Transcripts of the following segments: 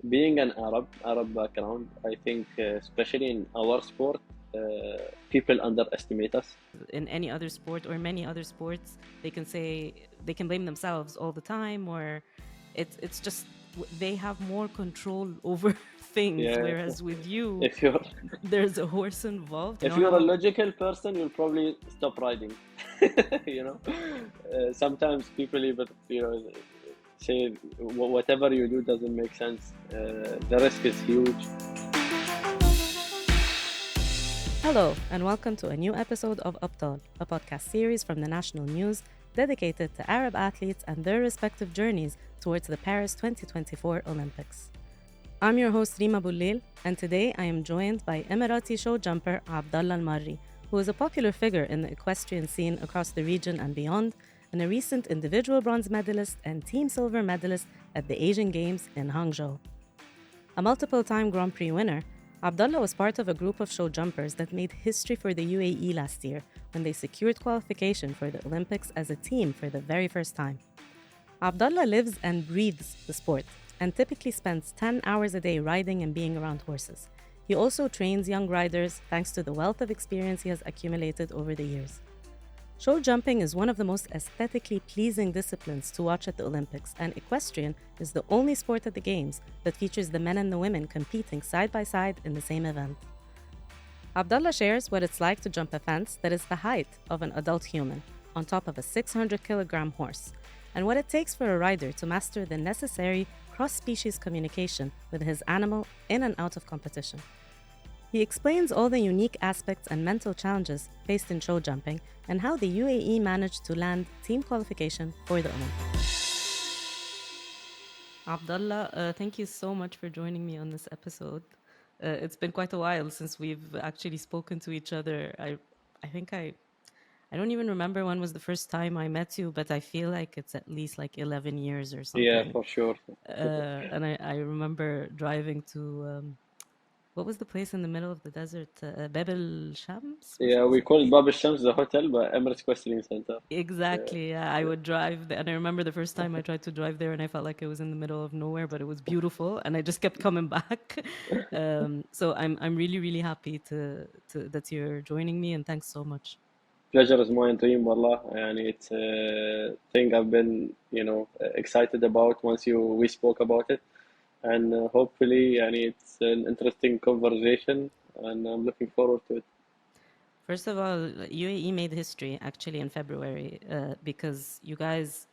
being an Arab background, I think, especially in our sport, people underestimate us. In any other sport or many other sports, they can say they can blame themselves all the time, or it's just they have more control over things. Yeah, Whereas with you, if you're there's a horse involved. You if know you're a how logical person, you'll probably stop riding. you know, sometimes people even say whatever you do doesn't make sense. The risk is huge. Hello, and welcome to a new episode of Abtal, a podcast series from the national news dedicated to Arab athletes and their respective journeys towards the Paris 2024 Olympics. I'm your host Reem Abulleil, and today I am joined by Emirati showjumper Abdullah Al Marri, who is a popular figure in the equestrian scene across the region and beyond, and a recent individual bronze medalist and team silver medalist at the Asian Games in Hangzhou. A multiple-time Grand Prix winner, Abdullah was part of a group of showjumpers that made history for the UAE last year when they secured qualification for the Olympics as a team for the very first time. Abdullah lives and breathes the sport and typically spends 10 hours a day riding and being around horses. He also trains young riders thanks to the wealth of experience he has accumulated over the years. Show jumping is one of the most aesthetically pleasing disciplines to watch at the Olympics, and equestrian is the only sport at the Games that features the men and the women competing side by side in the same event. Abdullah shares what it's like to jump a fence that is the height of an adult human on top of a 600-kilogram horse, and what it takes for a rider to master the necessary cross-species communication with his animal in and out of competition. He explains all the unique aspects and mental challenges faced in show jumping and how the UAE managed to land team qualification for the Olympics. Abdullah, thank you so much for joining me on this episode. It's been quite a while since we've actually spoken to each other. I think I don't even remember when was the first time I met you, but I feel like it's at least like 11 years or Yeah, something. for sure. And I remember driving to what was the place in the middle of the desert? Bab el Shams? Yeah, Was we it? call Bab al Shams the hotel, but Emirates Equestrian Center. Yeah, Exactly. Yeah, I yeah. would drive there, and I remember the first time I tried to drive there, and I felt like I was in the middle of nowhere, but it was beautiful, and I just kept coming back. So I'm really really happy to that you're joining me, and thanks so much. Pleasure is mine, Reem, wallah. And it's a thing I've been, excited about once we spoke about it. And hopefully, and it's an interesting conversation, and I'm looking forward to it. First of all, UAE made history actually in February because you guys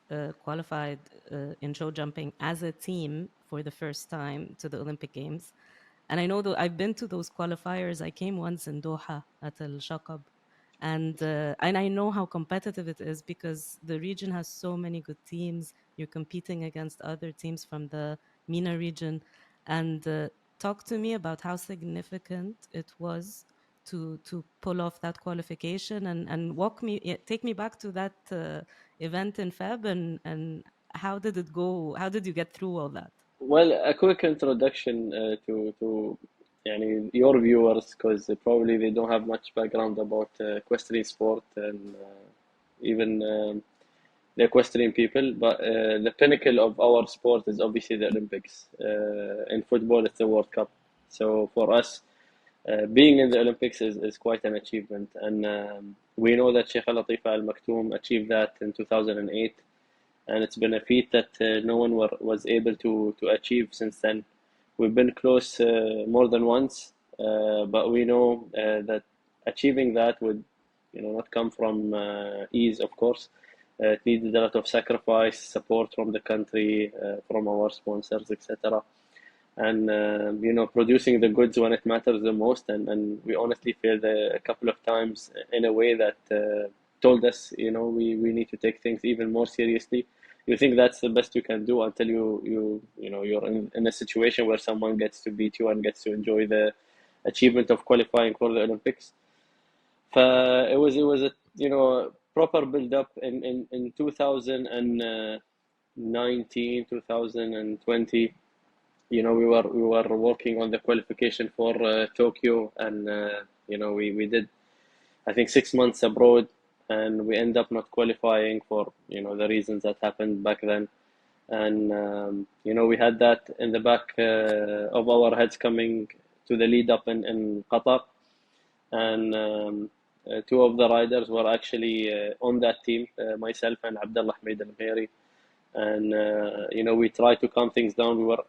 qualified in show jumping as a team for the first time to the Olympic Games. And I know that I've been to those qualifiers. I came once in Doha at Al Shaqab, and I know how competitive it is because the region has so many good teams. You're competing against other teams from the MENA region, and talk to me about how significant it was to pull off that qualification and take me back to that event in Feb and how did it go? How did you get through all that? Well, a quick introduction to your viewers, because probably they don't have much background about equestrian sport and even the equestrian people. But the pinnacle of our sport is obviously the Olympics. In football, it's the World Cup. So for us, being in the Olympics is quite an achievement. And we know that Sheikh Latifa Al Maktoum achieved that in 2008. And it's been a feat that no one was able to achieve since then. We've been close more than once, but we know that achieving that would, not come from ease, of course. It needed a lot of sacrifice, support from the country, from our sponsors, etc. And producing the goods when it matters the most. And we honestly failed a couple of times in a way that told us, we need to take things even more seriously. You think that's the best you can do until you're in a situation where someone gets to beat you and gets to enjoy the achievement of qualifying for the Olympics. It was a proper build up in 2019, 2020. We were working on the qualification for Tokyo, and we did, I think, 6 months abroad, and we end up not qualifying for the reasons that happened back then. And we had that in the back of our heads coming to the lead up in Qatar. And two of the riders were actually on that team, myself and Abdullah Al Marri. And we tried to calm things down. We were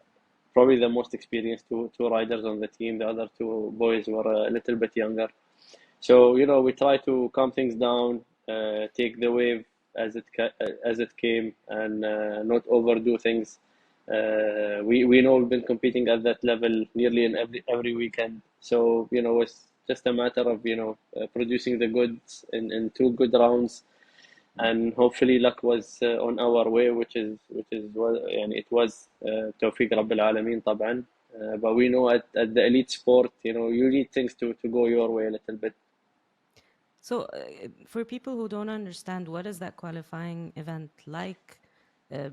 probably the most experienced two riders on the team. The other two boys were a little bit younger. So we try to calm things down, take the wave as it came, and not overdo things. We know we've been competing at that level nearly in every weekend. So it's just a matter of producing the goods in two good rounds, and hopefully luck was on our way, which is well, and it was توفيق رب العالمين طبعا. But we know at the elite sport, you need things to go your way a little bit. So, for people who don't understand, what is that qualifying event like?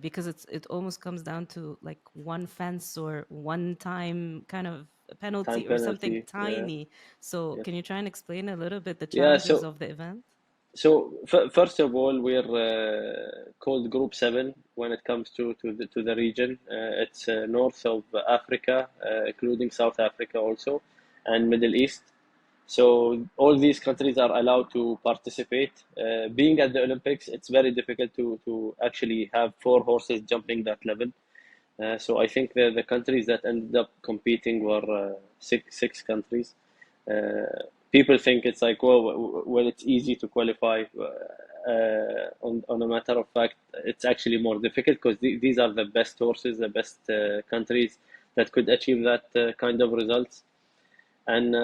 Because it almost comes down to like one fence or one time kind of Time penalty or something penalty, yeah, tiny. So, yes. can you try and explain a little bit the Yeah, challenges of the event? first of all, we're called Group 7 when it comes to the region. It's north of Africa, including South Africa also, and Middle East. So all these countries are allowed to participate. Being at the Olympics, it's very difficult to actually have four horses jumping that level. So I think the countries that ended up competing were six countries. People think it's like, well, it's easy to qualify. On a matter of fact, it's actually more difficult because these are the best horses, the best countries that could achieve that kind of results. And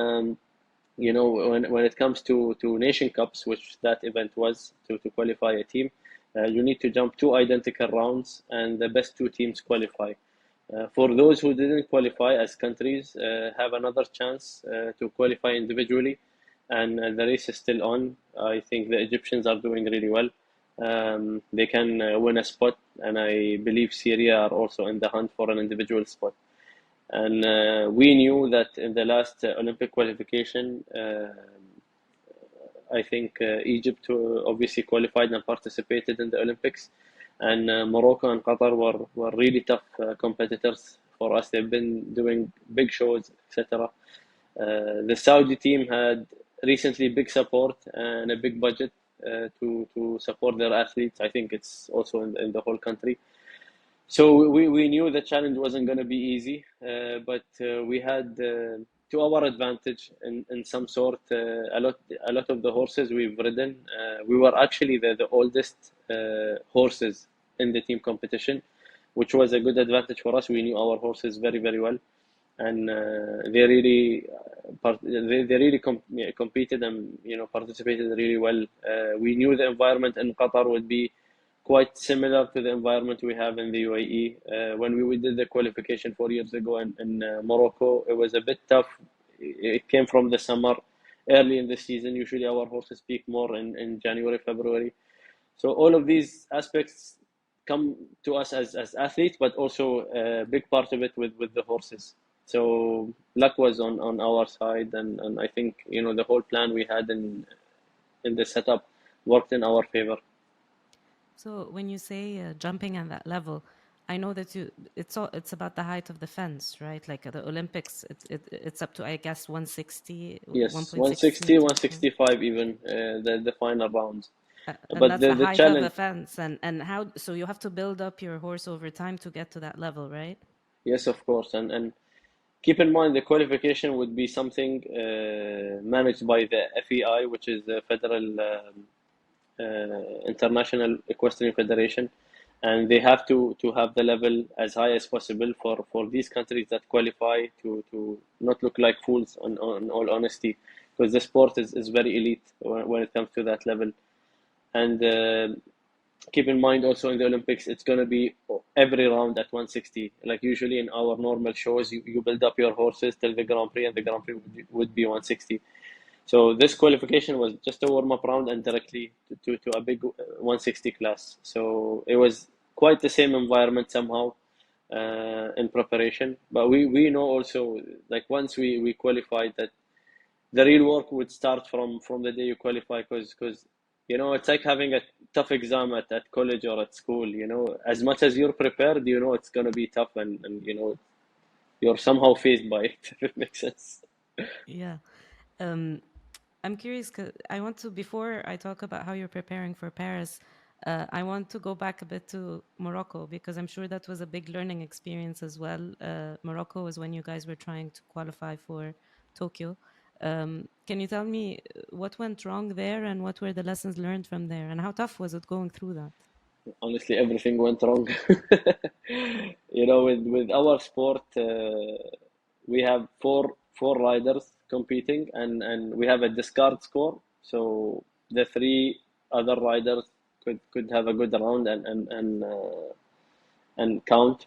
when it comes to Nation Cups, which that event was to qualify a team, you need to jump two identical rounds, and the best two teams qualify. For those who didn't qualify as countries, have another chance to qualify individually, and the race is still on. I think the Egyptians are doing really well. They can win a spot, and I believe Syria are also in the hunt for an individual spot. And we knew that in the last Olympic qualification, I think Egypt obviously qualified and participated in the Olympics, and Morocco and Qatar were really tough competitors for us. They've been doing big shows, etc. The Saudi team had recently big support and a big budget to support their athletes. I think it's also in the whole country. So we knew the challenge wasn't going to be easy, but we had to our advantage in some sort. A lot of the horses we've ridden, we were actually the oldest horses in the team competition, which was a good advantage for us. We knew our horses very very well, and they really competed and participated really well. We knew the environment in Qatar would be quite similar to the environment we have in the UAE. When we did the qualification 4 years ago in Morocco, it was a bit tough. It came from the summer, early in the season. Usually our horses peak more in January, February. So all of these aspects come to us as athletes, but also a big part of it with the horses. So luck was on our side, and I think the whole plan we had in the setup worked in our favor. So, when you say jumping at that level, I know that it's about the height of the fence, right? Like at the Olympics, it's up to, I guess, 160, Yes, 1.6 160, meters. 165 even, the final rounds. And But that's the, the the height of the challenge, fence. And how, so you have to build up your horse over time to get to that level, right? yes, of course. And keep in mind the qualification would be something managed by the FEI, which is the Federal International Equestrian Federation. And they have to have the level as high as possible for these countries that qualify to not look like fools, on all honesty, because the sport is very elite when it comes to that level. And keep in mind also in the Olympics, it's going to be every round at 160. Like usually in our normal shows, you build up your horses till the Grand Prix, and the Grand Prix would be 160. So this qualification was just a warm-up round and directly to a big 160 class. So it was quite the same environment somehow in preparation. But we know also, like once we qualified, that the real work would start from the day you qualify, because it's like having a tough exam at college or at school. As much as you're prepared, it's gonna be tough, and you're somehow faced by it, if it makes sense. Yeah. Um, I'm curious because I want to, before I talk about how you're preparing for Paris, I want to go back a bit to Morocco because I'm sure that was a big learning experience as well. Morocco was when you guys were trying to qualify for Tokyo. Can you tell me what went wrong there and what were the lessons learned from there and how tough was it going through that? Honestly, everything went wrong. With our sport, we have four riders competing, and we have a discard score. So the three other riders could have a good round and count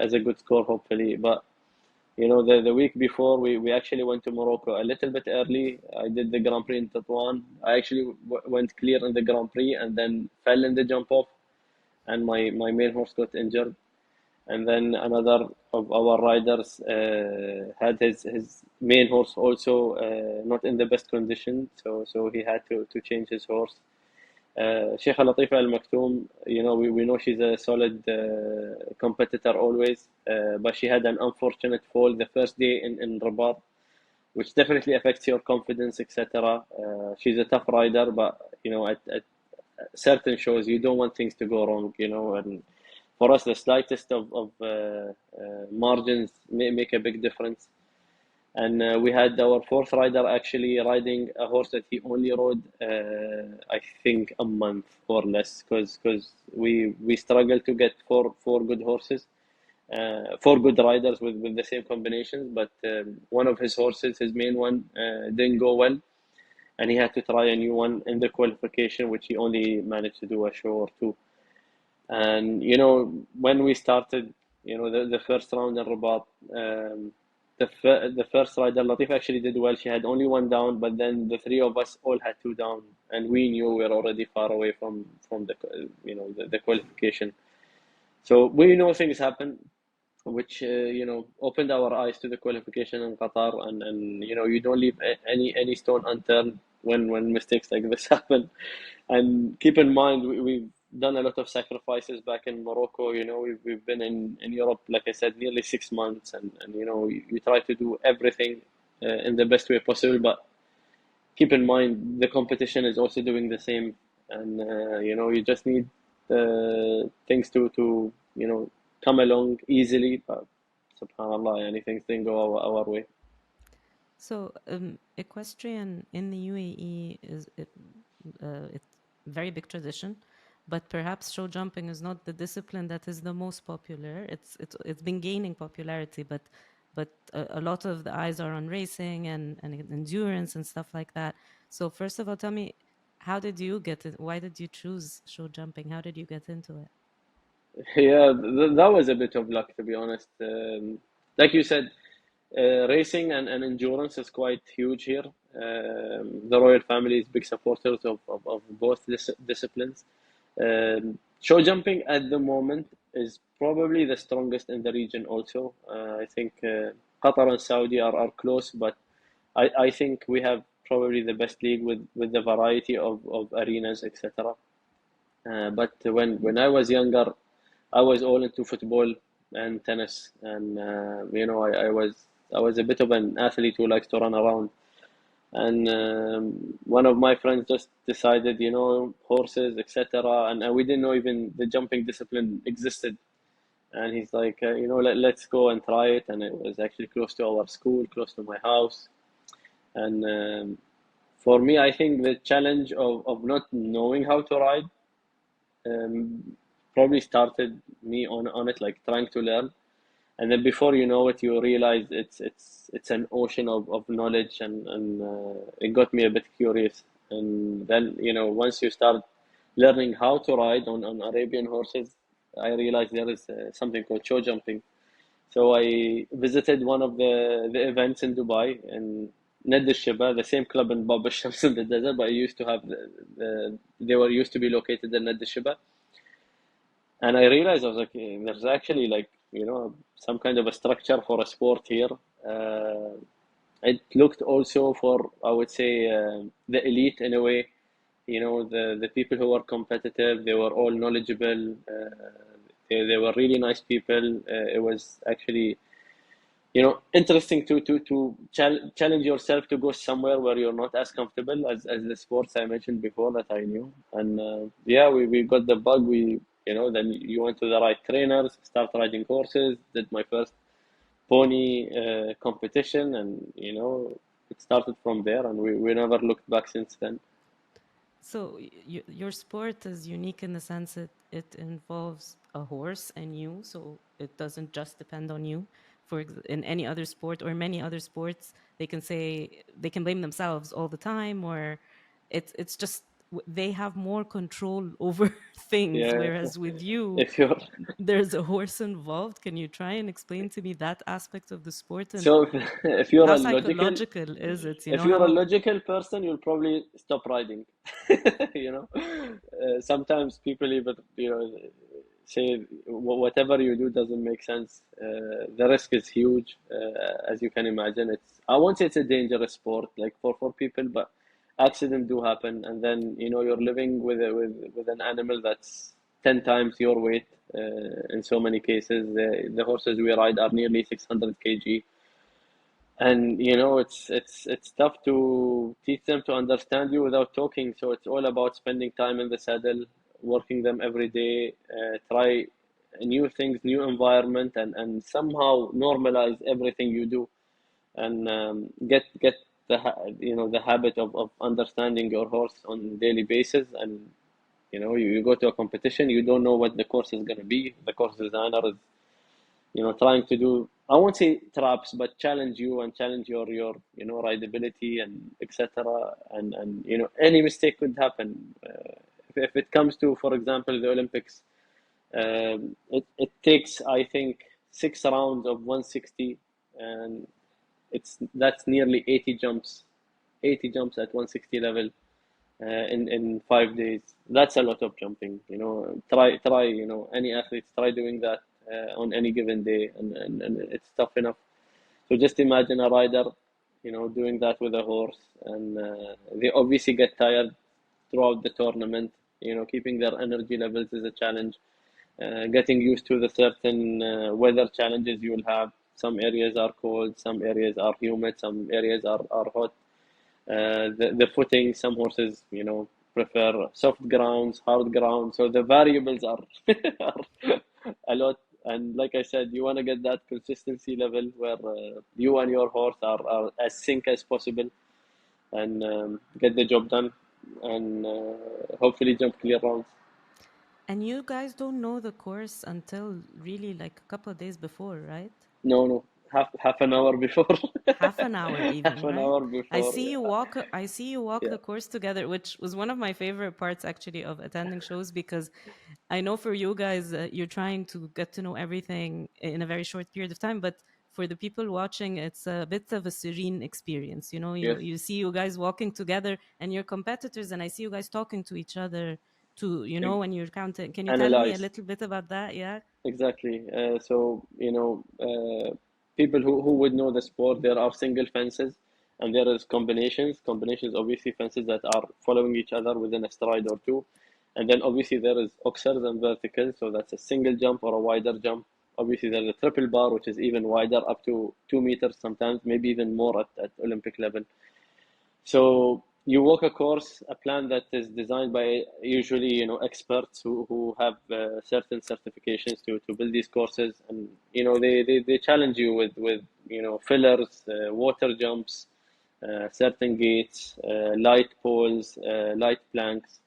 as a good score, hopefully. But the week before, we actually went to Morocco a little bit early. I did the Grand Prix in Tetouan. I actually went clear in the Grand Prix and then fell in the jump off, and my main horse got injured. And then another of our riders had his main horse also not in the best condition, so he had to change his horse. Sheikha Latifa Al Maktoum, we know she's a solid competitor always, but she had an unfortunate fall the first day in Rabat, which definitely affects your confidence, etc. She's a tough rider, but at certain shows you don't want things to go wrong, and for us the slightest of margins may make a big difference. And we had our fourth rider actually riding a horse that he only rode, I think, a month or less, because we struggled to get four good horses, four good riders with the same combinations. But one of his horses, his main one, didn't go well, and he had to try a new one in the qualification, which he only managed to do a show or two. And when we started, the first round in Rabat, the first rider, Latif, actually did well. She had only one down, but then the three of us all had two down, and we knew we were already far away from the the qualification. So we know things happen, which opened our eyes to the qualification in Qatar, and you don't leave any stone unturned when mistakes like this happen. And keep in mind, we've done a lot of sacrifices back in Morocco. We've been in Europe, like I said, nearly 6 months, and you try to do everything in the best way possible. But keep in mind, the competition is also doing the same, and you just need things to come along easily. But subhanallah, things didn't go our way. So, equestrian in the UAE is it's very big tradition, but perhaps show jumping is not the discipline that is the most popular. It's been gaining popularity, but a lot of the eyes are on racing and endurance and stuff like that. So, first of all, tell me, how did you get it? Why did you choose show jumping? How did you get into it? Yeah, that was a bit of luck, to be honest. Like you said, racing and endurance is quite huge here. The royal family is big supporters of both disciplines. Show jumping at the moment is probably the strongest in the region also. I think Qatar and Saudi are close, but I think we have probably the best league with the variety of arenas, etc. But when I was younger, I was all into football and tennis, and I was a bit of an athlete who likes to run around. And one of my friends just decided, horses, etc. And we didn't know even the jumping discipline existed. And he's like, let's go and try it. And it was actually close to our school, close to my house. And for me, I think the challenge of not knowing how to ride um, probably started me on it, like trying to learn. And then before you know it, you realize it's an ocean of knowledge, and it got me a bit curious. And then once you start learning how to ride on Arabian horses, I realized there is something called show jumping. So I visited one of the events in Dubai, and Ned al-Shiba, the same club in Bab al-Shams in the desert, but I used to have they were used to be located in Ned al-Shiba. And I realized, I was like, there's actually, like, some kind of a structure for a sport here. It looked also for, I would say, the elite in a way. the people who were competitive, they were all knowledgeable. They were really nice people. It was actually, interesting to challenge yourself to go somewhere where you're not as comfortable as the sports I mentioned before that I knew. And yeah, we got the bug. Then you went to the right trainers, start riding horses, did my first pony competition, and it started from there, and we never looked back since then. So your sport is unique in the sense that it involves a horse and you, so it doesn't just depend on you. In any other sport or many other sports, they can say they can blame themselves all the time, or it's just they have more control over things. Yeah, Whereas with you, if you're there's a horse involved. Can you try and explain to me that aspect of the sport and so if you're how a logical psychological is it? You if know you're a how logical person, you'll probably stop riding. Sometimes people even say whatever you do doesn't make sense. The risk is huge, as you can imagine. I won't say it's a dangerous sport like for people, but accidents do happen, and then you're living with an animal that's 10 times your weight. In so many cases, the horses we ride are nearly 600 kg, and it's tough to teach them to understand you without talking. So it's all about spending time in the saddle, working them every day, try new things, new environment, and somehow normalize everything you do, and get the habit of understanding your horse on a daily basis. And you go to a competition, you don't know what the course is going to be. The course designer is trying to do, I won't say traps, but challenge you and challenge your rideability and etc. And any mistake could happen. If it comes to, for example, the Olympics, it takes, I think, 6 rounds of 160, and that's nearly 80 jumps at 160 level, in 5 days. That's a lot of jumping. Try any athletes try doing that on any given day, and it's tough enough. So just imagine a rider, doing that with a horse, and they obviously get tired throughout the tournament. Keeping their energy levels is a challenge. Getting used to the certain weather challenges you'll have. Some areas are cold, some areas are humid, some areas are hot. The footing, some horses, prefer soft grounds, hard grounds. So the variables are, are a lot. And like I said, you want to get that consistency level where you and your horse are as sync as possible, and get the job done, and hopefully jump clear rounds. And you guys don't know the course until really like a couple of days before, right? No, no, half an hour before. Half an hour Half even, an right? hour before. I see you walk Yeah, the course together, which was one of my favorite parts actually of attending shows because I know for you guys you're trying to get to know everything in a very short period of time, but for the people watching it's a bit of a serene experience. You know, yes. you see you guys walking together and your competitors and I see you guys talking to each other to, when you're counting. Can you tell me a Analyze. little bit about that? Yeah. Exactly. So, people who would know the sport, there are single fences and there is combinations. Combinations, obviously, fences that are following each other within a stride or two. And then obviously there is oxers and verticals. So that's a single jump or a wider jump. Obviously, there's a triple bar, which is even wider, up to 2 meters sometimes, maybe even more at Olympic level. So you walk a course, a plan that is designed by usually experts who have certain certifications to build these courses, and they challenge you with fillers, water jumps, certain gates, light poles, light planks.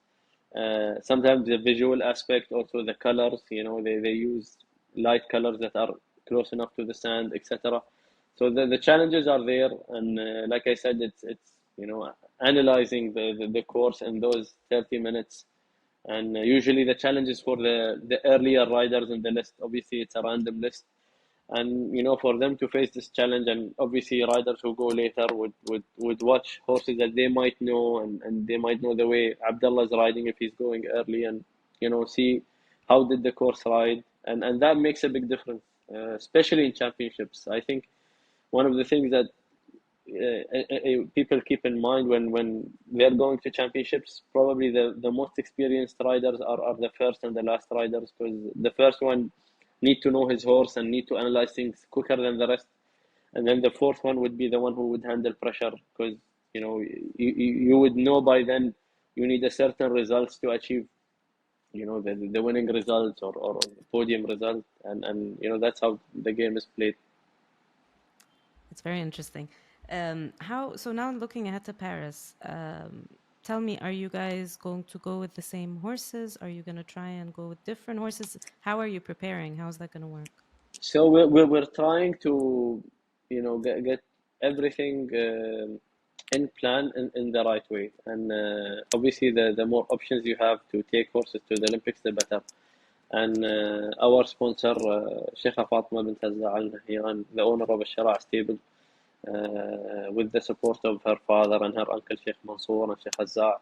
Sometimes the visual aspect, also the colors. They use light colors that are close enough to the sand, etc. So the challenges are there, and like I said, it's analyzing the course in those 30 minutes, and usually the challenges for the earlier riders in the list. Obviously, it's a random list, and for them to face this challenge, and obviously riders who go later would watch horses that they might know, and they might know the way Abdullah is riding if he's going early, and see how did the course ride, and that makes a big difference, especially in championships. I think one of the things that people keep in mind when they're going to championships, probably the most experienced riders are the first and the last riders, because the first one need to know his horse and need to analyze things quicker than the rest. And then the fourth one would be the one who would handle pressure, because you would know by then you need a certain results to achieve the winning results or podium result, and that's how the game is played. It's very interesting. So now looking ahead to Paris, tell me, are you guys going to go with the same horses? Are you going to try and go with different horses? How are you preparing? How is that going to work? So we're trying to get everything in plan in the right way, and obviously the more options you have to take horses to the Olympics, the better. And our sponsor, Sheikha Fatima bint Hazza Al Nahyan, the owner of Al Stable, with the support of her father and her uncle Sheikh Mansour and Sheikh Hazza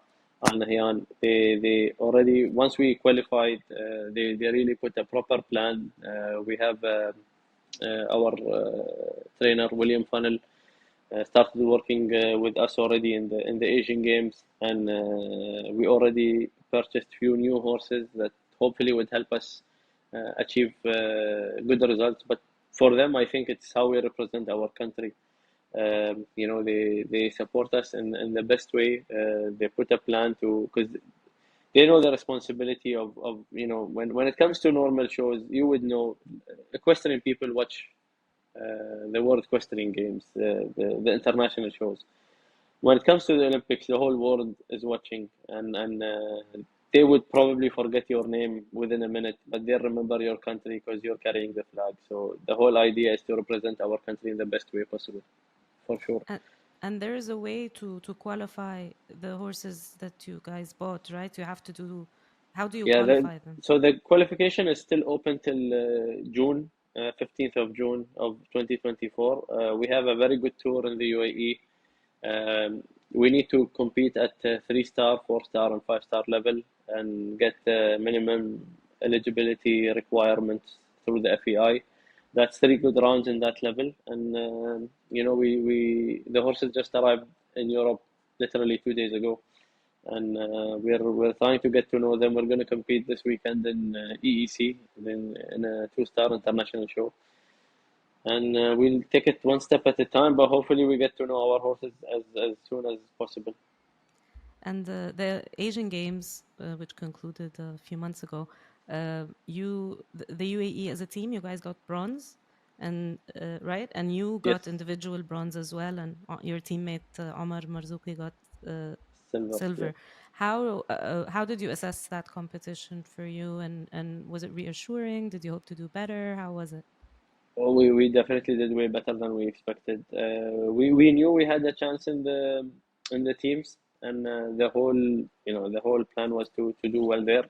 Al Nahyan, they already, once we qualified, they really put a proper plan. We have our trainer William Funnel started working with us already in the Asian Games, and we already purchased few new horses that hopefully would help us achieve good results. But for them, I think it's how we represent our country. They support us in the best way. They put a plan to, because they know the responsibility of when it comes to normal shows, you would know equestrian people watch the World Equestrian Games, the international shows. When it comes to the Olympics, the whole world is watching, and they would probably forget your name within a minute, but they'll remember your country because you're carrying the flag. So the whole idea is to represent our country in the best way possible, for sure. And there is a way to qualify the horses that you guys bought, right? You have to do. How do you Yeah, qualify them? so the qualification is still open till June, 15th of June of 2024. We have a very good tour in the UAE. We need to compete at 3-star, 4-star, and 5-star level and get the minimum eligibility requirements through the FEI. That's 3 good rounds in that level, and we the horses just arrived in Europe literally 2 days ago, and we're trying to get to know them. We're going to compete this weekend in EEC, then in a 2-star international show, and we'll take it one step at a time. But hopefully, we get to know our horses as soon as possible. And the Asian Games, which concluded a few months ago, the UAE as a team, you guys got bronze, and right, and you got Yes, individual bronze as well, and your teammate Omar Marzouki got silver. silver. Yeah. How did you assess that competition for you, and was it reassuring? Did you hope to do better? How was it? Oh, we definitely did way better than we expected. We knew we had a chance in the teams, and the whole plan was to do well there.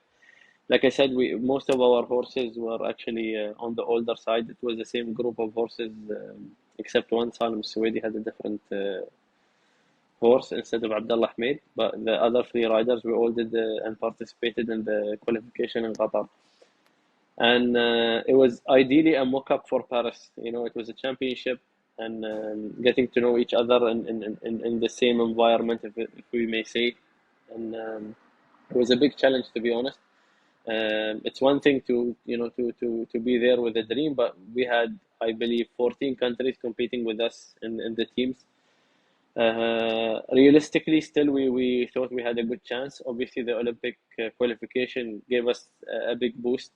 Like I said, we most of our horses were actually on the older side. It was the same group of horses, except one. Salim Suwaidi had a different horse instead of Abdullah Ahmed. But the other 3 riders, we all did and participated in the qualification in Qatar. And it was ideally a mock-up for Paris. It was a championship, and getting to know each other in the same environment, if we may say. And it was a big challenge, to be honest. It's one thing to be there with a dream, but we had, I believe, 14 countries competing with us in the teams. Realistically, still, we thought we had a good chance. Obviously, the Olympic qualification gave us a big boost,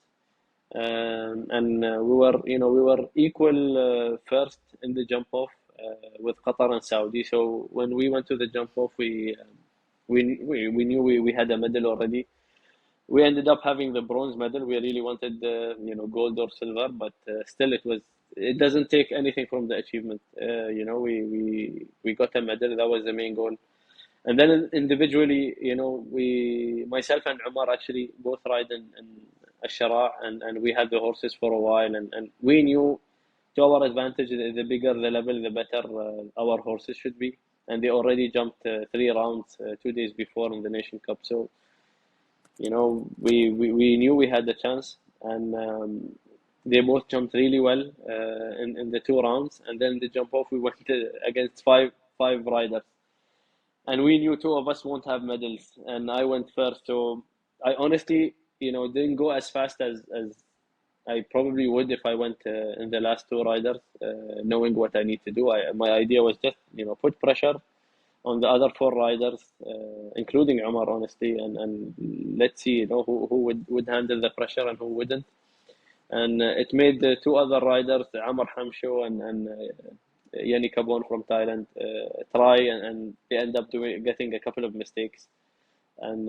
and we were equal first in the jump off with Qatar and Saudi. So when we went to the jump off, we knew we had a medal already. We ended up having the bronze medal. We really wanted gold or silver, but still it doesn't take anything from the achievement. We got a medal. That was the main goal. And then individually, we myself and Umar actually both ride in Ashara, and we had the horses for a while, and we knew to our advantage, the bigger the level, the better our horses should be. And they already jumped 3 rounds 2 days before in the Nation Cup. So we knew we had the chance, and they both jumped really well in the 2 rounds, and then the jump off we went against 5 riders, and we knew two of us won't have medals, and I went first. So I honestly, didn't go as fast as I probably would if I went in the last two riders, knowing what I need to do. My idea was just, put pressure on the other four riders, including Omar, honestly, and let's see, who would handle the pressure and who wouldn't. And it made the two other riders, Amar Hamsho and Yanni Kabon from Thailand, try, and they end up getting a couple of mistakes. And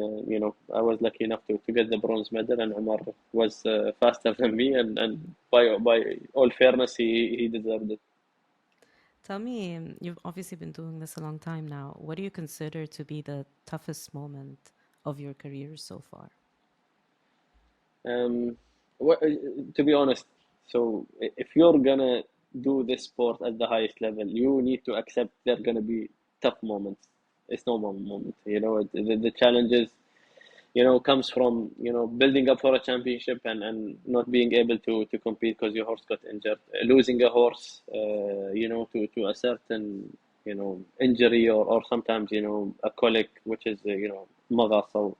I was lucky enough to get the bronze medal, and Omar was faster than me, and by all fairness, he deserved it. Tell me, you've obviously been doing this a long time now. What do you consider to be the toughest moment of your career so far? Um, to be honest, so if you're gonna do this sport at the highest level, you need to accept there are gonna be tough moments. It's normal moment, the challenges, comes from, building up for a championship and not being able to compete because your horse got injured, losing a horse, to a certain, injury or sometimes, a colic, which is, magas. So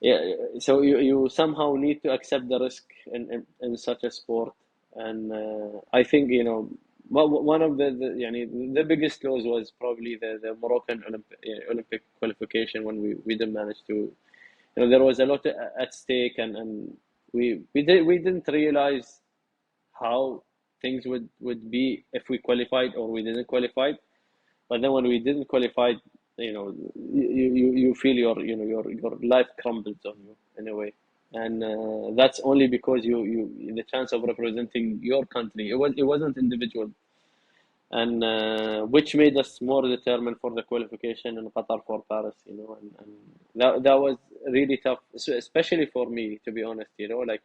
yeah, so you somehow need to accept the risk in such a sport. And I think, one of the biggest lows was probably the Moroccan Olympic qualification when we didn't manage to, there was a lot at stake, and we didn't realize how things would be if we qualified or we didn't qualify. But then when we didn't qualify, you feel your life crumbles on you in a way, and that's only because you the chance of representing your country. It wasn't individual, and which made us more determined for the qualification in Qatar for Paris. And that was really tough, especially for me, to be honest. Like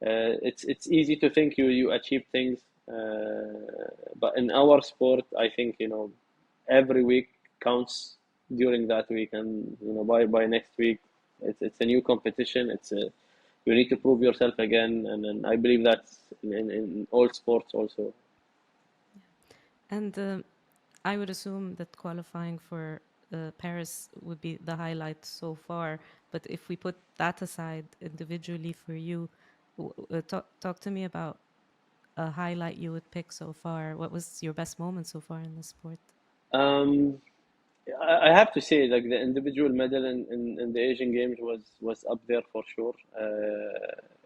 it's easy to think you achieve things, but in our sport, I think every week counts during that week, and by next week, it's a new competition. You need to prove yourself again, and I believe that's in all sports also. And I would assume that qualifying for Paris would be the highlight so far. But if we put that aside individually for you, talk to me about a highlight you would pick so far. What was your best moment so far in the sport? Um, I have to say, like the individual medal in the Asian Games was up there for sure.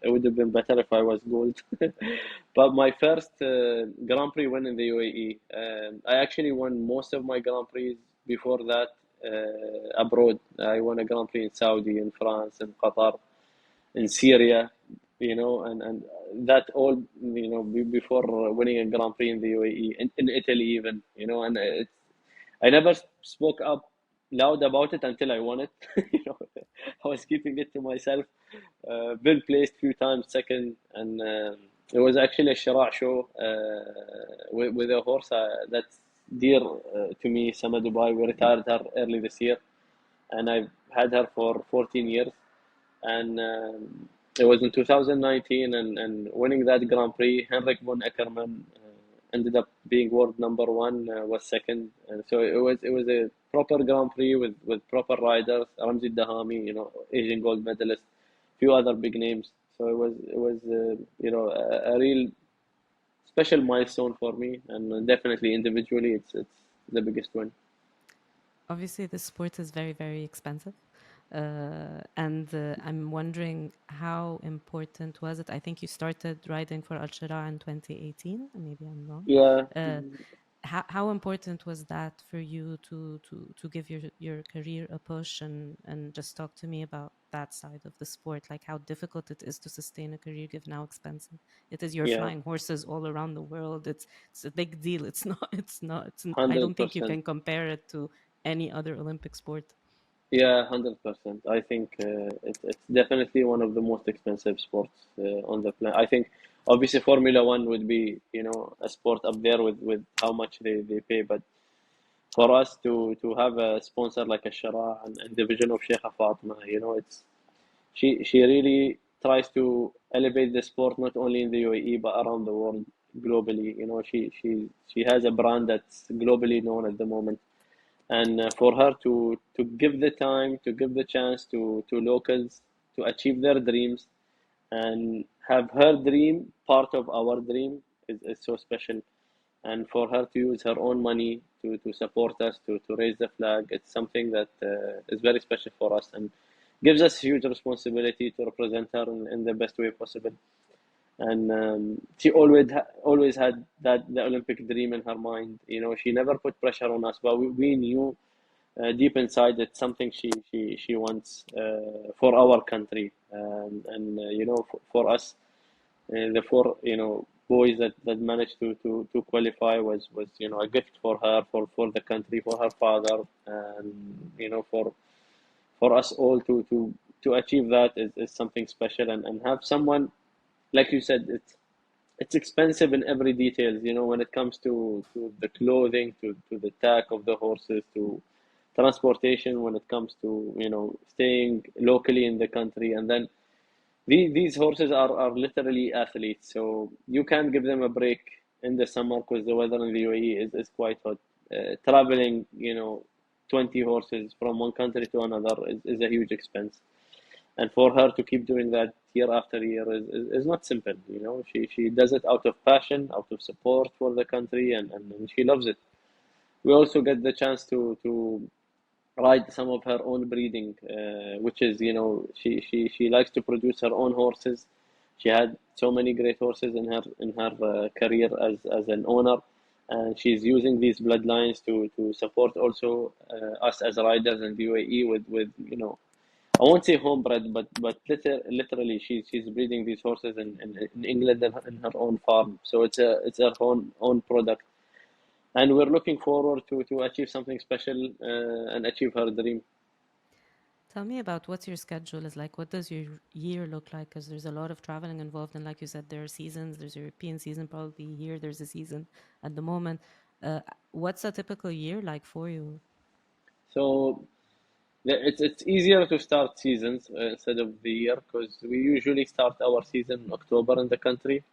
It would have been better if I was gold. But my first Grand Prix win in the UAE, I actually won most of my Grand Prix before that abroad. I won a Grand Prix in Saudi, in France, in Qatar, in Syria, and that all, before winning a Grand Prix in the UAE, in Italy even, and I never spoke up loud about it until I won it. you know, I was keeping it to myself. Been placed few times second, and it was actually a Shira show with a horse that's dear to me, Sama Dubai. We retired her early this year, and I've had her for 14 years. And it was in 2019, and winning that Grand Prix, Henrik von Eckermann ended up being world number one, was second, and so it was a proper Grand Prix with proper riders, Ramzi Dahami, Asian gold medalist, few other big names. So it was a real special milestone for me, and definitely individually, it's the biggest one. Obviously, this sport is very, very expensive. And I'm wondering how important was it? I think you started riding for Al Shira in 2018. Maybe I'm wrong. Yeah. How important was that for you to give your career a push, and just talk to me about that side of the sport, like how difficult it is to sustain a career given how expensive it is. You're Yeah, flying horses all around the world. It's a big deal. I don't think you 100%. can compare it to any other Olympic sport. Yeah, 100%. I think it's definitely one of the most expensive sports on the planet. I think obviously Formula One would be, a sport up there with how much they pay. But for us to have a sponsor like a Shara and division of Sheikha Fatima, she really tries to elevate the sport not only in the UAE but around the world. globally. She has a brand that's globally known at the moment, and for her to give the time, to give the chance to locals to achieve their dreams and have her dream part of our dream is so special. And for her to use her own money to support us, to raise the flag, it's something that is very special for us and gives us huge responsibility to represent her in the best way possible. And she always had that the Olympic dream in her mind. She never put pressure on us, but we knew deep inside it's something she wants for our country. And for us, the four boys that managed to qualify was a gift for her, for the country, for her father, and for us all to achieve that is something special, and have someone like you said. It's expensive in every details, when it comes to the clothing, to the tack of the horses, to transportation, when it comes to staying locally in the country. And then these horses are literally athletes, so you can't give them a break in the summer because the weather in the UAE is quite hot. Traveling, 20 horses from one country to another is a huge expense. And for her to keep doing that year after year is not simple. She does it out of passion, out of support for the country, and she loves it. We also get the chance to ride some of her own breeding, which is, she likes to produce her own horses. She had so many great horses in her career as an owner, and she's using these bloodlines to support also us as riders in the UAE with I won't say homebred, but literally she's breeding these horses in England in her own farm. So it's her own product, and we're looking forward to achieve something special and achieve her dream. Tell me about what your schedule is like. What does your year look like? Because there's a lot of traveling involved. And like you said, there are seasons. There's a European season, probably here. There's a season at the moment. What's a typical year like for you? So it's easier to start seasons instead of the year because we usually start our season in October in the country.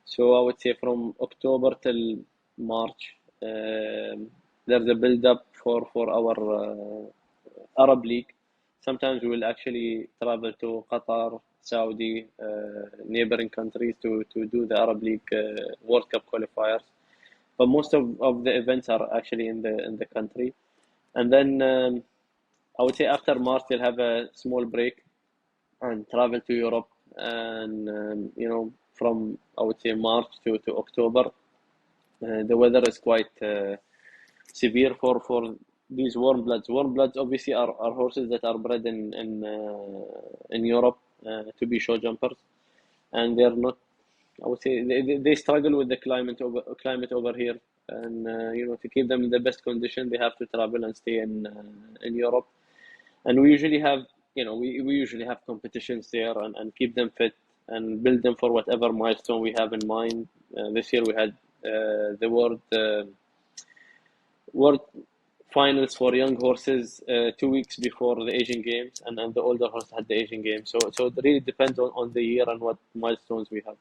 So I would say from October till March, there's a build up for our Arab League. Sometimes we will actually travel to Qatar, Saudi, neighboring countries to do the Arab League World Cup qualifiers. But most of the events are actually in the country. And then I would say after March they'll have a small break and travel to Europe. And from I would say March to October, the weather is quite severe for these warm bloods. Warm bloods obviously are horses that are bred in Europe to be show jumpers, and they're not. I would say they struggle with the climate over here, and to keep them in the best condition, they have to travel and stay in Europe. And we usually have competitions there and keep them fit and build them for whatever milestone we have in mind. This year we had the world finals for young horses 2 weeks before the Asian Games, and the older horse had the Asian Games. So it really depends on the year and what milestones we have.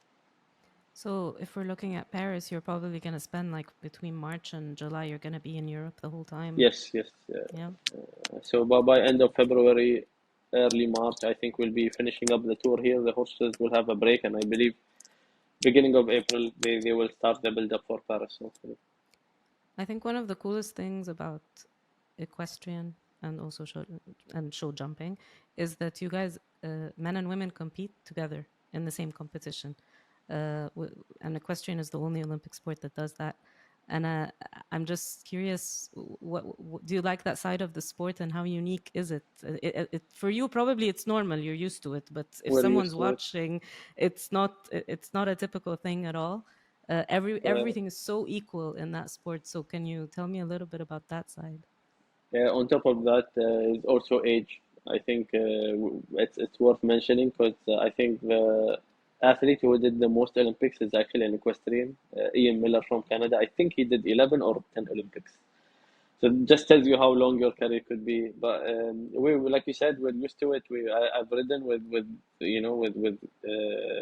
So if we're looking at Paris, you're probably going to spend like between March and July, you're going to be in Europe the whole time. Yes. Yeah. So by end of February, early March, I think we'll be finishing up the tour here. The horses will have a break, and I believe beginning of April they will start the build up for Paris. Hopefully. I think one of the coolest things about equestrian and also show jumping is that you guys, men and women, compete together in the same competition. And equestrian is the only Olympic sport that does that. And I'm just curious, what do you like that side of the sport, and how unique is it? For you, probably it's normal, you're used to it. But if We're someone's used to it. watching, it's not a typical thing at all. Everything is so equal in that sport. So can you tell me a little bit about that side? On top of that is also age. I think it's worth mentioning because I think the athlete who did the most Olympics is actually an equestrian, Ian Miller from Canada. I think he did 11 or 10 Olympics. So it just tells you how long your career could be. But like you said, we're used to it. I've ridden with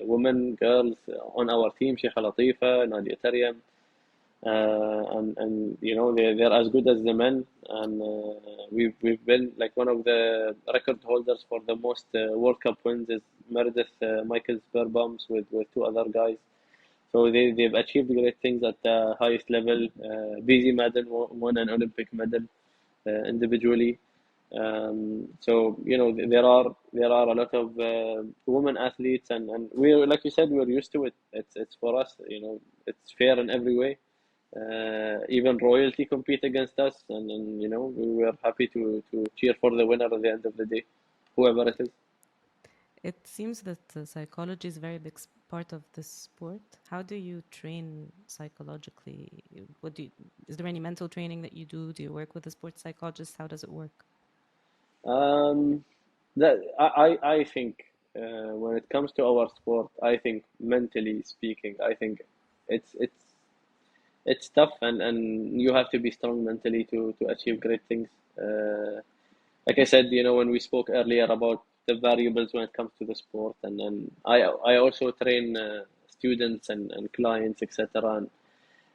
women, girls on our team, Sheikha Latifa, Nadia Taryam, and they're as good as the men. And we've been like one of the record holders for the most World Cup wins is Meredith Michaels Berbums with two other guys. So they've achieved great things at the highest level. Busy Madden won an Olympic medal individually. So there are a lot of women athletes, and we like you said, we're used to it. It's for us, it's fair in every way. Even royalty compete against us, and we were happy to cheer for the winner at the end of the day, whoever it is. It seems that psychology is a very big part of this sport. How do you train psychologically? Is there any mental training that you do? Do you work with a sports psychologist? How does it work? Um, that I think when it comes to our sport, I think mentally speaking, I think it's it's it's tough, and you have to be strong mentally to achieve great things. Like I said, when we spoke earlier about the variables when it comes to the sport, and I also train students and clients, etc.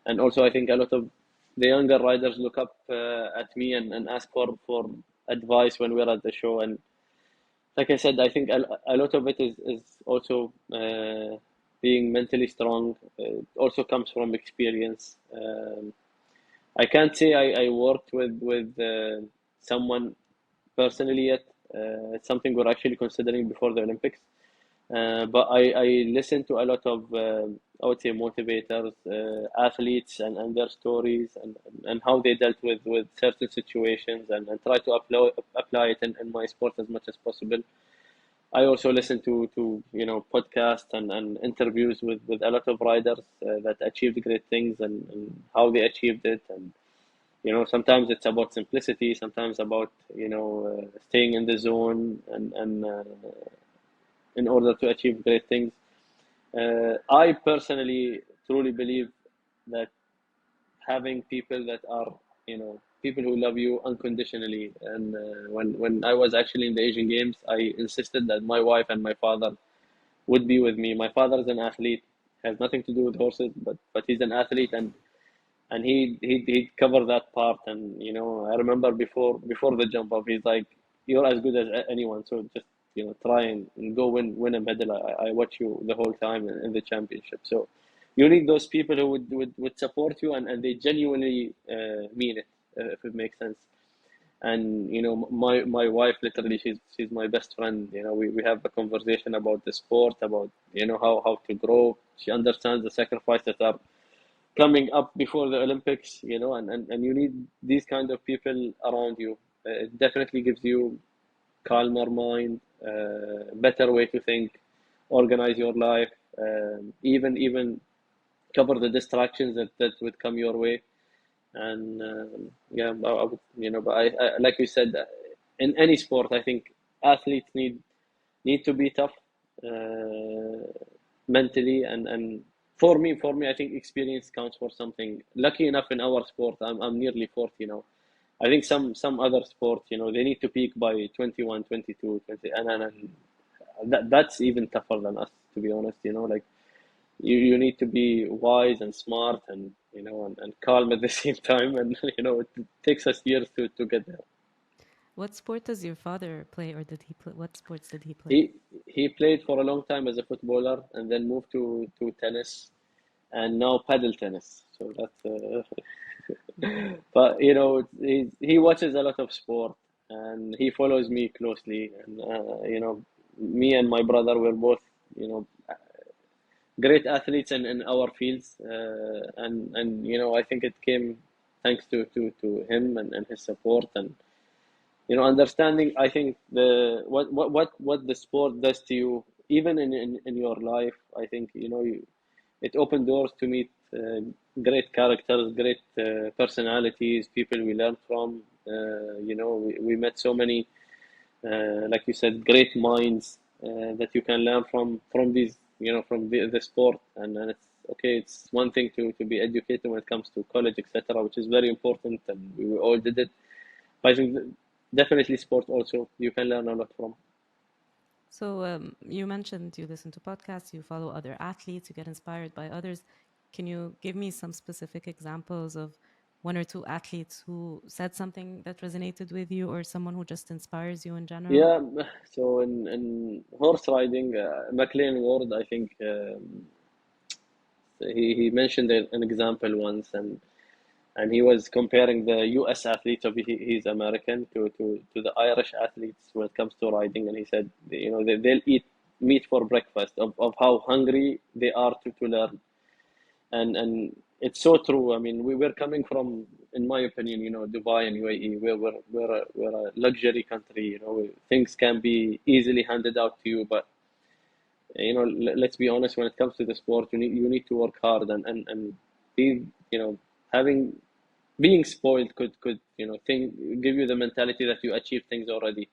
And also I think a lot of the younger riders look up at me and ask for advice when we're at the show. And like I said, I think a lot of it is also being mentally strong. It also comes from experience. I can't say I worked with someone personally yet. It's something we're actually considering before the Olympics. But I listen to a lot of, I would say, motivators, athletes, and their stories, and how they dealt with certain situations, and try to apply it in my sport as much as possible. I also listen to podcasts and interviews with a lot of riders that achieved great things, and how they achieved it. And sometimes it's about simplicity, sometimes about staying in the zone, and in order to achieve great things. I personally truly believe that having people that are, people who love you unconditionally. And when I was actually in the Asian Games, I insisted that my wife and my father would be with me. My father is an athlete, has nothing to do with horses, but he's an athlete, and he'd cover that part. And I remember before the jump off, he's like, "You're as good as anyone, so just try and go win a medal. I watch you the whole time in the championship." So you need those people who would support you, and they genuinely mean it, if it makes sense. And my wife, literally, she's my best friend. We have a conversation about the sport, about how to grow. She understands the sacrifices that are coming up before the Olympics, and you need these kind of people around you. It definitely gives you calmer mind, better way to think, organize your life, even cover the distractions that would come your way. And yeah, but like you said, in any sport, I think athletes need to be tough, uh, mentally, and for me, I think experience counts for something. Lucky enough in our sport, I'm nearly 40 now. I think some other sports, they need to peak by 21, 22, 20, and that's even tougher than us, to be honest. Like you need to be wise and smart, and and calm at the same time, and it takes us years to get there. What sport does your father play, or did he play? What sports did he play? He played for a long time as a footballer, and then moved to tennis, and now paddle tennis. So that's but he watches a lot of sport, and he follows me closely. And me and my brother were both great athletes in our fields, and I think it came thanks to him and his support, and understanding. I think what the sport does to you, even in your life. I think it opened doors to meet great characters, great personalities, people we learn from. We met so many, like you said, great minds that you can learn from these, from the sport. And it's okay, it's one thing to be educated when it comes to college, etc., which is very important, and we all did it. But I think definitely sport also you can learn a lot from. So you mentioned you listen to podcasts, you follow other athletes, you get inspired by others. Can you give me some specific examples of one or two athletes who said something that resonated with you, or someone who just inspires you in general? Yeah, so in horse riding, McLean Ward, I think he mentioned an example once, and he was comparing the U.S. athletes, of he's American, to the Irish athletes when it comes to riding, and he said, you know, they'll eat meat for breakfast of how hungry they are to learn, and it's so true. I mean, we were coming from, in my opinion, you know, Dubai and UAE, where we're a luxury country, you know, things can be easily handed out to you, but you know, let's be honest, when it comes to the sport, you need to work hard, and be, you know, having being spoiled could you know give you the mentality that you achieve things already,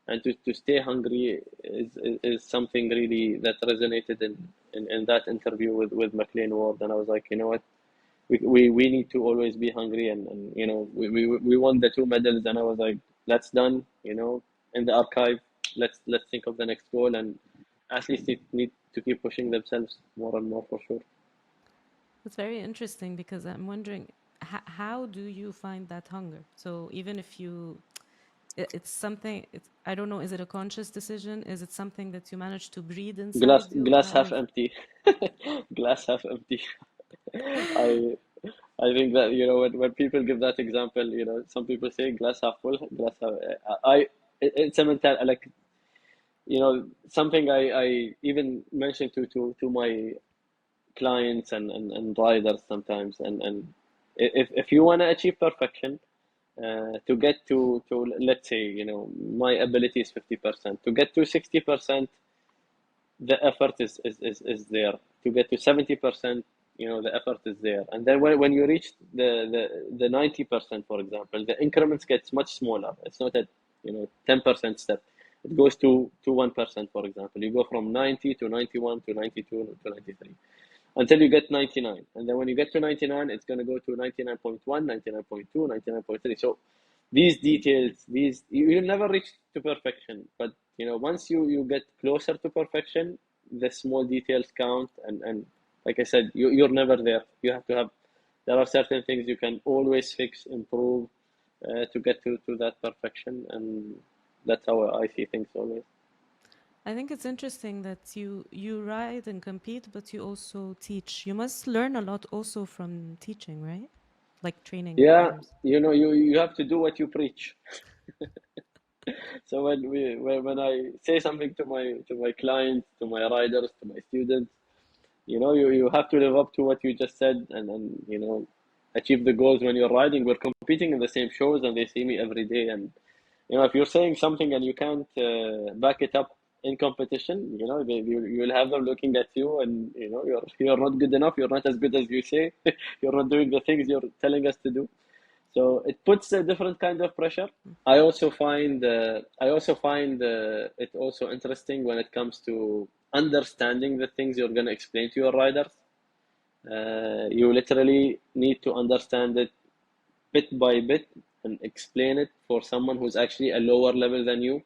and to stay hungry is something really that resonated in that interview with McLean Ward, and I was like, you know what, we need to always be hungry, and you know we won the two medals, and I was like, that's done, you know, in the archive. Let's think of the next goal, and athletes need to keep pushing themselves more and more for sure. That's very interesting because I'm wondering how do you find that hunger? So even if you, it's something, it's, I don't know, is it a conscious decision? Is it something that you manage to breed Glass inside you glass out half of? empty. Glass half empty. I I think that, you know, when people give that example, you know, some people say glass half full, glass half. It's a mental, like, you know, something I even mention to my clients and riders sometimes, and if you want to achieve perfection, to get to let's say, you know, my ability is 50%. To get to 60%, the effort is there. To get to 70%, you know, the effort is there. And then when you reach the 90%, for example, the increments gets much smaller. It's not a, you know, 10% step. It goes to 1%, for example. You go from 90 to 91 to 92 to 93 until you get 99. And then when you get to 99, it's going to go to 99.1, 99.2, 99.3. So these details, you'll never reach to perfection, but you know, once you get closer to perfection, the small details count, and like I said, you're never there. You have to have, there are certain things you can always fix, improve, to get to that perfection, and that's how I see things always. I think it's interesting that you ride and compete, but you also teach. You must learn a lot also from teaching, right? Like training Yeah, others. you know, you have to do what you preach. So when I say something to my clients, to my riders, to my students, you know, you have to live up to what you just said, and you know, achieve the goals. When you're riding, we're competing in the same shows, and they see me every day. And you know, if you're saying something and you can't back it up in competition, you know, you'll have them looking at you, and you know, you're not good enough. You're not as good as you say. You're not doing the things you're telling us to do. So it puts a different kind of pressure. I also find it also interesting when it comes to understanding the things you're going to explain to your riders. You literally need to understand it bit by bit and explain it for someone who's actually a lower level than you.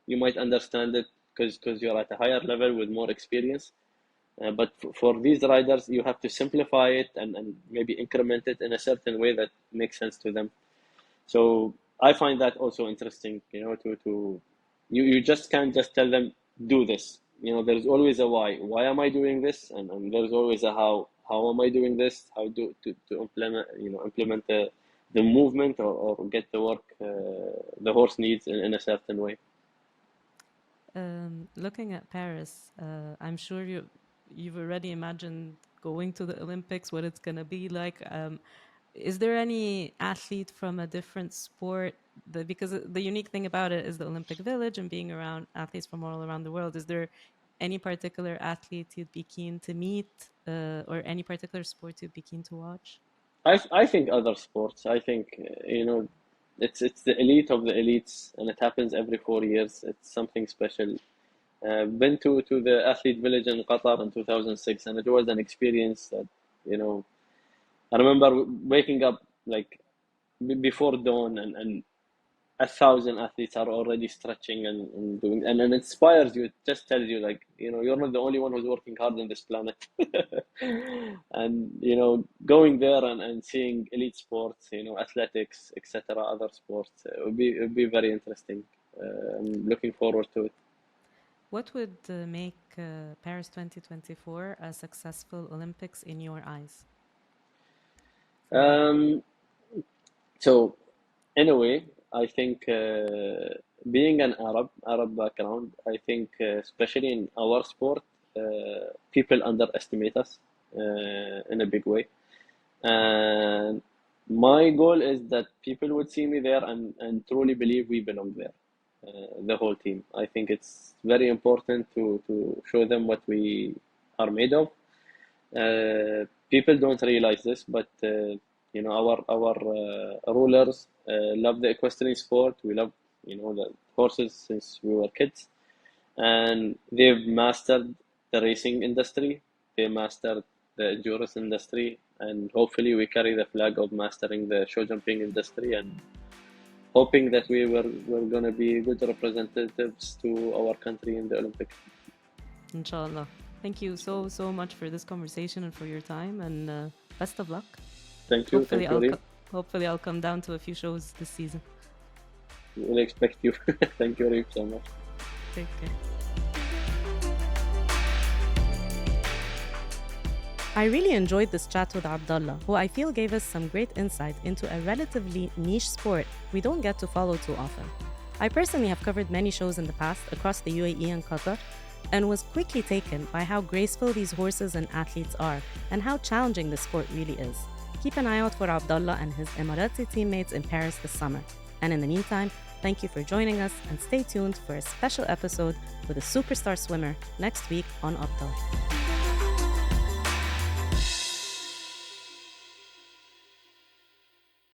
You might understand it because you're at a higher level with more experience. But for these riders, you have to simplify it, and maybe increment it in a certain way that makes sense to them. So I find that also interesting, you know, to you just can't just tell them do this. You know, there's always a why. Why am I doing this? And there's always a how. How am I doing this? How to implement, you know, implement the movement, or get the work the horse needs in a certain way. Looking at Paris, I'm sure you've already imagined going to the Olympics, what it's gonna be like. Is there any athlete from a different sport that, because the unique thing about it is the Olympic Village and being around athletes from all around the world, is there any particular athlete you'd be keen to meet, or any particular sport you'd be keen to watch? I think other sports. I think you know, it's the elite of the elites, and it happens every 4 years. It's something special. Been to the athlete village in Qatar in 2006, and it was an experience that, you know, I remember waking up like before dawn, and 1,000 athletes are already stretching and doing, and it inspires you. It just tells you, like, you know, you're not the only one who's working hard on this planet. And, you know, going there and seeing elite sports, you know, athletics, etc., other sports, it would be very interesting. I'm looking forward to it. What would make Paris 2024 a successful Olympics in your eyes for you? Um, so in a way, I think being an Arab background, I think especially in our sport, people underestimate us in a big way. And my goal is that people would see me there and truly believe we belong there, the whole team. I think it's very important to show them what we are made of. People don't realize this, but you know, our rulers love the equestrian sport. We love, you know, the horses since we were kids, and they've mastered the racing industry. They mastered the endurance industry, and hopefully we carry the flag of mastering the show jumping industry, and hoping that we're gonna be good representatives to our country in the Olympics. Inshallah. Thank you so much for this conversation and for your time, and best of luck. Thank you, Hopefully, thank you, Reem. hopefully I'll come down to a few shows this season. We'll expect you. Thank you, Reem, so much. Take care. I really enjoyed this chat with Abdullah, who I feel gave us some great insight into a relatively niche sport we don't get to follow too often. I personally have covered many shows in the past across the UAE and Qatar, and was quickly taken by how graceful these horses and athletes are and how challenging the sport really is. Keep an eye out for Abdullah and his Emirati teammates in Paris this summer. And in the meantime, thank you for joining us, and stay tuned for a special episode with a superstar swimmer next week on Abtal.